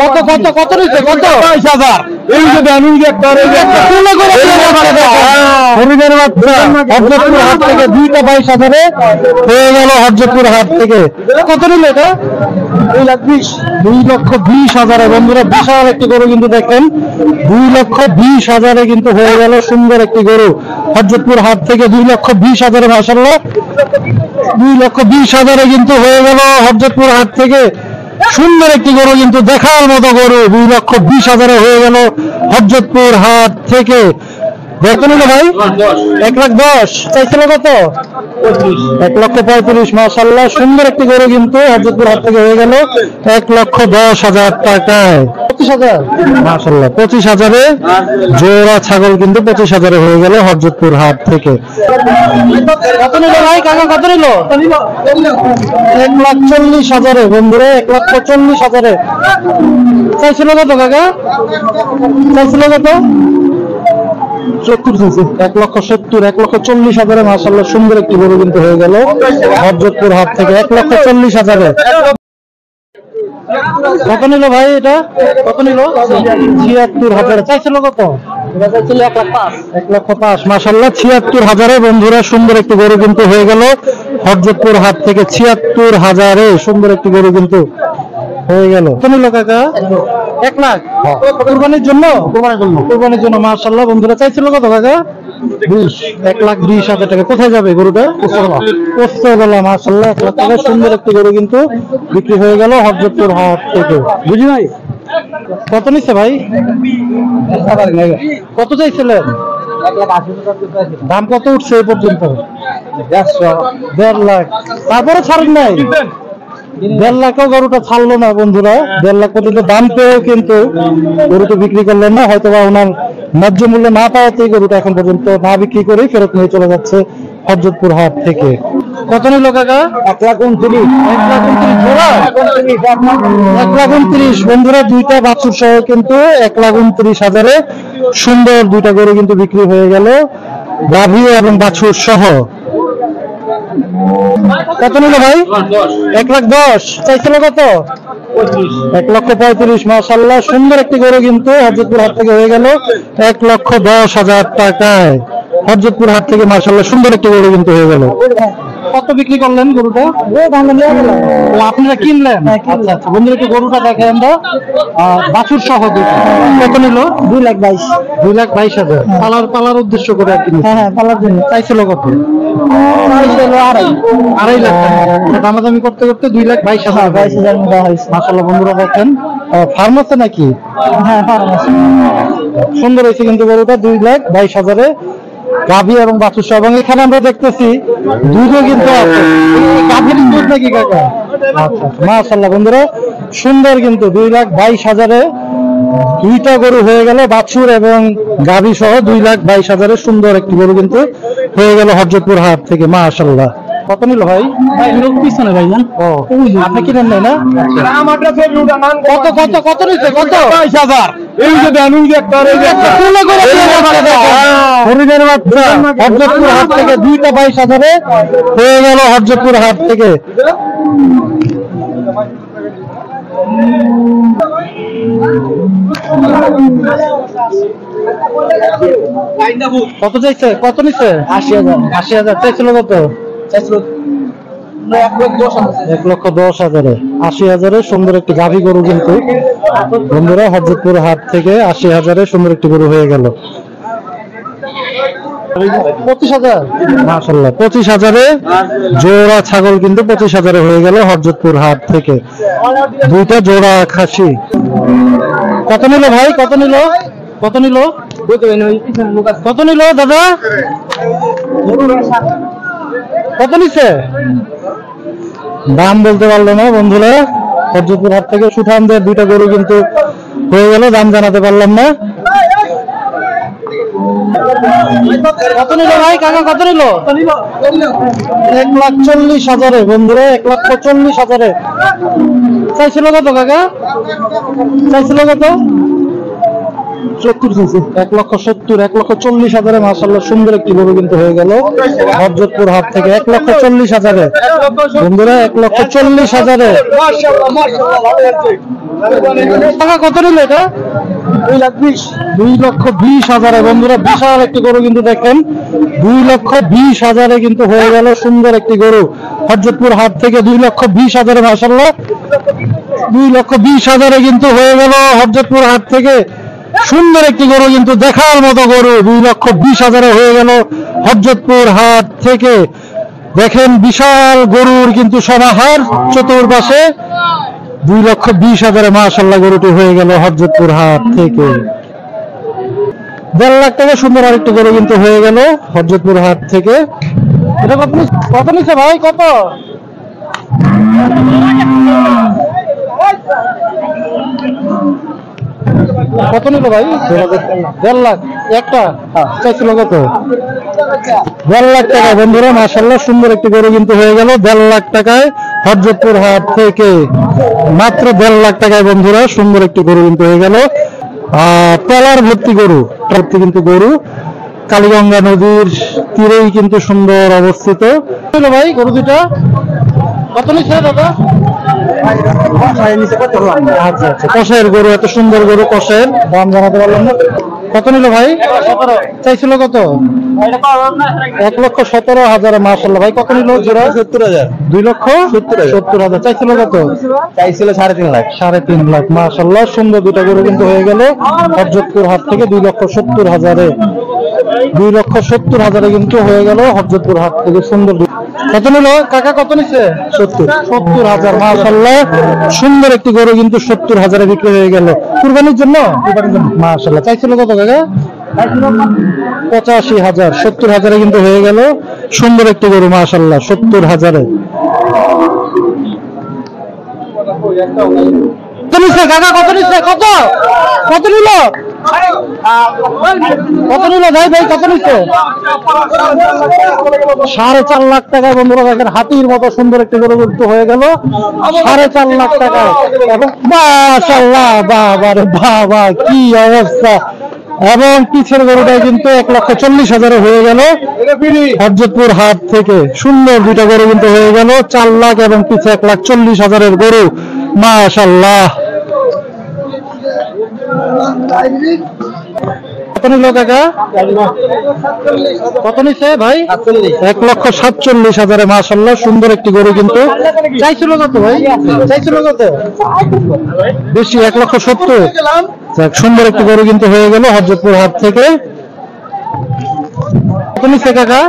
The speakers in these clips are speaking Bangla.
কত কত কত নিচ্ছে কত 22,000 এই যে জানুন যে একটা তুলে করে হরিদের বাচ্চা হরজতপুর হাট থেকে দুইটা 22,000 হয়ে গেল হরজতপুর হাট থেকে। কত নিল এটা 2,20,000 বন্ধুরা বিশাল একটি গরু কিন্তু দেখেন 2,20,000 কিন্তু হয়ে গেল সুন্দর একটি গরু হরজতপুর হাট থেকে 2,20,000 মাশাআল্লাহ 2,20,000 কিন্তু হয়ে গেল হরজতপুর হাট থেকে সুন্দর একটি গরু কিন্তু দেখার মতো গরু 2,20,000 হয়ে গেল হরজতপুর হাট থেকে। কত নিল ভাই 1,10,000 চাইছিল কত 1,35,000 মাশাআল্লাহ সুন্দর একটি গরু কিন্তু হরজতপুর হাট থেকে হয়ে গেল 1,10,000 টাকায় 25,000 মাশাআল্লাহ 25,000 জোড়া ছাগল কিন্তু 25,000 হয়ে গেল হরজতপুর হাট থেকে। কত নিল ভাই কাকা কত নিল 1,40,000 বন্ধুরা 1,40,000 চাইছিল কত কাকা চাইছিল কত 1,70,000 1,40,000 মাশাআল্লাহ সুন্দর একটি গরু কিন্তু হয়ে গেল হরজতপুর হাট থেকে 1,40,000। কত নিল ভাই এটা কত নিল 76,000 চাইছিল কত 1,05,000 মাশাআল্লাহ 76,000 বন্ধুরা সুন্দর একটি গরু কিন্তু হয়ে গেল হরজতপুর হাট থেকে 76,000 সুন্দর একটি গরু কিন্তু হয়ে গেল। কত নিল কাকা 1 লাখ কুরবানির জন্য কুরবানির জন্য মাশাআল্লাহ বন্ধুরা চাইছিল কত কাকা 1,20,000 টাকা। কোথায় যাবে গরুটা পোস্তগোলা মাশাআল্লাহ 1 লাখ টাকা সুন্দর একটি গরু কিন্তু বিক্রি হয়ে গেল হরজতপুর হাট থেকে। বুঝি ভাই কত নিচ্ছে ভাই কত চাইছিলেন দাম কত উঠছে এই পর্যন্ত 1.5 লাখ তারপরে ছাড়েন নাই 1.5 লাখও গরুটা ছাড়লো না বন্ধুরা 1.5 লাখ পর্যন্ত দাম পেয়েও কিন্তু গরুটা বিক্রি করলেন না হয়তো বা ওনার ন্যায্য মূল্য না পাওয়াতেই গরুটা এখন পর্যন্ত না বিক্রি করে ফেরত নিয়ে চলে যাচ্ছে হরজতপুর হাট থেকে। কত নিল কাকা 1,29,000 জোড়া 1,29,000 বন্ধুরা দুইটা বাছুর সহ কিন্তু 1,29,000 সুন্দর দুইটা গরু কিন্তু বিক্রি হয়ে গেল গাভী এবং বাছুর সহ। কত নিল ভাই 1,10,000 চাইছিল কত 1,35,000 মাশাআল্লাহ সুন্দর একটি গরু কিন্তু হরজতপুর হাট থেকে হয়ে গেল 1,10,000 টাকায় হরজতপুর হাট থেকে মাশাআল্লাহ সুন্দর একটি গরু কিন্তু হয়ে গেল। কত বিক্রি করলেন গরুটা আপনারা কিনলেন আচ্ছা আচ্ছা বন্ধুরা একটু গরুটা দেখেন আমরা বাছুর সহ কত নিল 2,22,000 পালার উদ্দেশ্য করে আর কি হ্যাঁ পালার জন্য চাইছিল কত 2.5 লাখ টাকা দামাদামি করতে করতে 2,22,000 মাশাআল্লাহ বন্ধুরা দেখেন ফার্ম আছে নাকি হ্যাঁ ফার্ম আছে সুন্দর হয়েছে কিন্তু গরুটা 2,22,000 গাভী এবং বাছুর সহ এবং এখানে আমরা দেখতেছি দুধও কিন্তু আছে গাভীর দুধ নাকি কাকা আচ্ছা মাশাআল্লাহ বন্ধুরা সুন্দর কিন্তু 2,22,000 দুইটা গরু হয়ে গেল বাছুর এবং গাভী সহ 2,22,000 সুন্দর একটি গরু কিন্তু হয়ে গেল হরজতপুর হাট থেকে মাশাআল্লাহ। কত নিল ভাই লোক পিছনে ভাই জান ও আপনি কিনেন নাই না কত কত কত নিচ্ছে কত 22,000 এই যে জানুন যে একটা তুলে করে হরিদের বাচ্চা হরজতপুর হাট থেকে দুইটা 22,000 হয়ে গেল হরজতপুর হাট থেকে। কত চাইছে কত নিচ্ছে 80,000 চাইছিল কত 1,10,000 80,000 সুন্দর একটি গাভী গরু কিন্তু বন্ধুরা হরজতপুর হাট থেকে 80,000 সুন্দর একটি গরু হয়ে গেল 25,000 মাশাআল্লাহ 25,000 জোড়া ছাগল কিন্তু 25,000 হয়ে গেল হরজতপুর হাট থেকে দুইটা জোড়া খাসি। কত নিল ভাই কত নিল কত নিল কত নিল দাদা কত নিচ্ছে দাম বলতে পারলো না বন্ধুরা হরজতপুর হাট থেকে সুঠামদের দুইটা গরু কিন্তু হয়ে গেল দাম জানাতে পারলাম না। কত নিল ভাই কাকা কত নিল 1,40,000 বন্ধুরা 1,40,000 চাইছিল কত কাকা চাইছিল কত 1,70,000 1,40,000 মাশাআল্লাহ সুন্দর একটি গরু কিন্তু হয়ে গেল হযরতপুর হাট থেকে 1,40,000 বন্ধুরা 1,40,000 টাকা কত নিল এটা 2,20,000 বন্ধুরা বিশাল একটি গরু কিন্তু দেখেন 2,20,000 কিন্তু হয়ে গেল সুন্দর একটি গরু হযরতপুর হাট থেকে 2,20,000 মাশাআল্লাহ 2,20,000 কিন্তু হয়ে গেল হযরতপুর হাট থেকে সুন্দর একটি গরু কিন্তু দেখার মতো গরু 2,20,000 হয়ে গেল হযরতপুর হাট থেকে দেখেন বিশাল গরুর কিন্তু সমাহার চতুর্পাশে 2,20,000 মাশাআল্লাহ গরুটি হয়ে গেল হযরতপুর হাট থেকে 1.5 লাখ টাকা সুন্দর আরেকটি গরু কিন্তু হয়ে গেল হযরতপুর হাট থেকে এটা কত নিচ্ছে ভাই কত কত নিল ভাই 1.5 লাখ একটা চাইছিল কত 1.5 লাখ টাকা বন্ধুরা মাশাআল্লাহ সুন্দর একটি গরু কিন্তু হয়ে গেল 1.5 লাখ টাকায় হযরতপুর হাট থেকে মাত্র 1.5 লাখ টাকায় বন্ধুরা সুন্দর একটি গরু কিন্তু হয়ে গেল ট্রলার ভর্তি গরু কিন্তু গরু কালীগঙ্গা নদীর তীরেই কিন্তু সুন্দর অবস্থিত ভাই গরু দুটা কত নিচ্ছে দাদা আচ্ছা কষায়ের গরু এত সুন্দর গরু কষায়ের দাম জানাতে পারলাম না কত নিল ভাই চাইছিল কত 1,17,000 মাশাআল্লাহ ভাই কত নিল জোড়া 70,000 2,70,000 চাইছিল কত চাইছিল 3.5 লাখ 3.5 লাখ মাশাআল্লাহ সুন্দর দুটো গরু কিন্তু হয়ে গেল হযরতপুর হাট থেকে 2,70,000 2,70,000 কিন্তু হয়ে গেল হযরতপুর হাট থেকে সুন্দর কত নিল কাকা কত নিচ্ছে 70,000 মাশাআল্লাহ সুন্দর একটি গরু কিন্তু 70,000 বিক্রি হয়ে গেল কুরবানির জন্য মাশাআল্লাহ চাইছিল কত কাকা 85,000 70,000 কিন্তু হয়ে গেল সুন্দর একটি গরু মাশাআল্লাহ 70,000 কাকা কত নিচ্ছে কত কত নিল কত নিল ভাই কত নিচ্ছে 4.5 লাখ টাকা বন্ধুরা দেখেন হাতির মতো সুন্দর একটি গরু কিন্তু হয়ে গেল 4.5 লাখ টাকা এবং মাশাআল্লাহ বাবা রে বাবা কি অবস্থা এবং পিছের গরুটা কিন্তু 1,40,000 হয়ে গেল হযরতপুর হাট থেকে সুন্দর দুইটা গরু কিন্তু হয়ে গেল 4 লাখ এবং পিছে 1,40,000 গরু মাশাআল্লাহ কত নিল কাকা কত নিচ্ছে ভাই 1,47,000 মাশাআল্লাহ সুন্দর একটি গরু কিন্তু চাইছিল কত ভাই চাইছিল কত বেশি 1,70,000 সুন্দর একটি গরু কিন্তু হয়ে গেল হযরতপুর হাট থেকে কত নিচ্ছে কাকা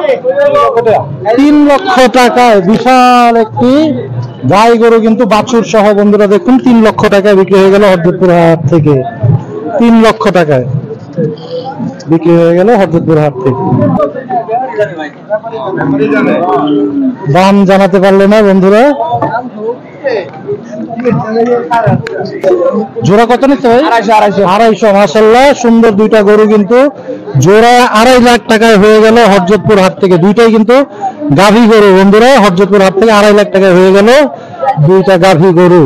3 লক্ষ টাকায় বিশাল একটি গাই গরু কিন্তু বাছুর সহ বন্ধুরা দেখুন 3 লক্ষ টাকায় বিক্রি হয়ে গেল হযরতপুর হাট থেকে 3 লক্ষ টাকায় বিক্রি হয়ে গেল হযরতপুর হাট থেকে দাম জানাতে পারলে না বন্ধুরা জোড়া কত নিচ্ছে ভাই 250 মাশাআল্লাহ সুন্দর দুইটা গরু কিন্তু জোড়া 2.5 লাখ টাকায় হয়ে গেল হযরতপুর হাট থেকে দুইটাই কিন্তু গাভী গরু বন্ধুরা হযরতপুর হাট থেকে 2.5 লাখ টাকায় হয়ে গেল দুইটা গাভী গরু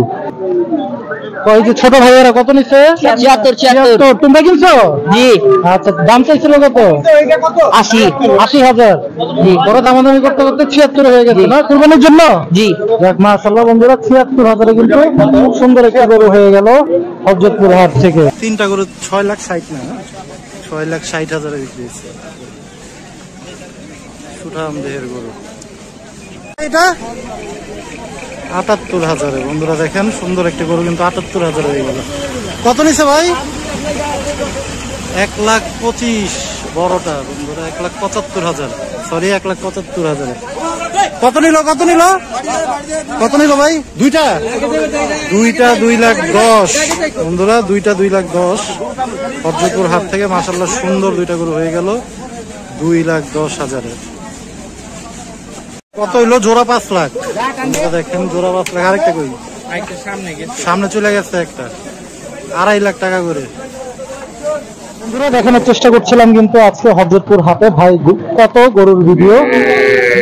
ওই যে ছোট ভাইয়েরা কত নিচ্ছে 76 তোমরা কিনছো জি আচ্ছা দাম চাইছিল কত 80,000 জি বড় দামাদামি করতে করতে 76 হয়ে গেছে না কুরবানির জন্য জি দেখ মাশাআল্লাহ বন্ধুরা 76,000 কিন্তু খুব সুন্দর একটা গরু হয়ে গেল হযরতপুর হাট থেকে তিনটা গরু 6,60,000 না 6,60,000 বিক্রি হয়েছে সুঠাম দেহের গরু এটা 78,000 বন্ধুরা দেখেন সুন্দর একটি গরু কিন্তু 78,000 হয়ে গেল কত নিছে ভাই 1,25,000 বড়টা বন্ধুরা 1,75,000 সরি 1,75,000 কত নিল ভাই দুইটা 2,10,000 বন্ধুরা 2,10,000 হযরতপুর হাট থেকে মাশাআল্লাহ সুন্দর দুইটা গরু হয়ে গেল 2,10,000 কত হইলো জোড়া 5 লাখ দেখেন জোড়া 5 লাখ আরেকটা কই সামনে চলে গেছে একটা 2.5 লাখ টাকা করে বন্ধুরা দেখানোর চেষ্টা করছিলাম কিন্তু আজকে হযরতপুর হাটে ভাই কত গরুর ভিডিও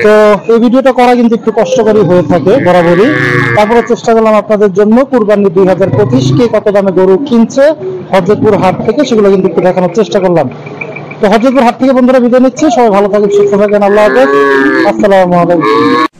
তো এই ভিডিওটা করা কিন্তু একটু কষ্টকরই হয়ে থাকে বরাবরই, তারপরে চেষ্টা করলাম আপনাদের জন্য কুরবানি 2025 কে কত দামে গরু কিনছে হযরতপুর হাট থেকে, সেগুলো কিন্তু একটু দেখানোর চেষ্টা করলাম। তো হযরতপুর হাট থেকে বন্ধুরা বিদায় নিচ্ছি, সবাই ভালো থাকেন, সুস্থ থাকেন, আল্লাহ হাফেজ, আসসালামু আলাইকুম।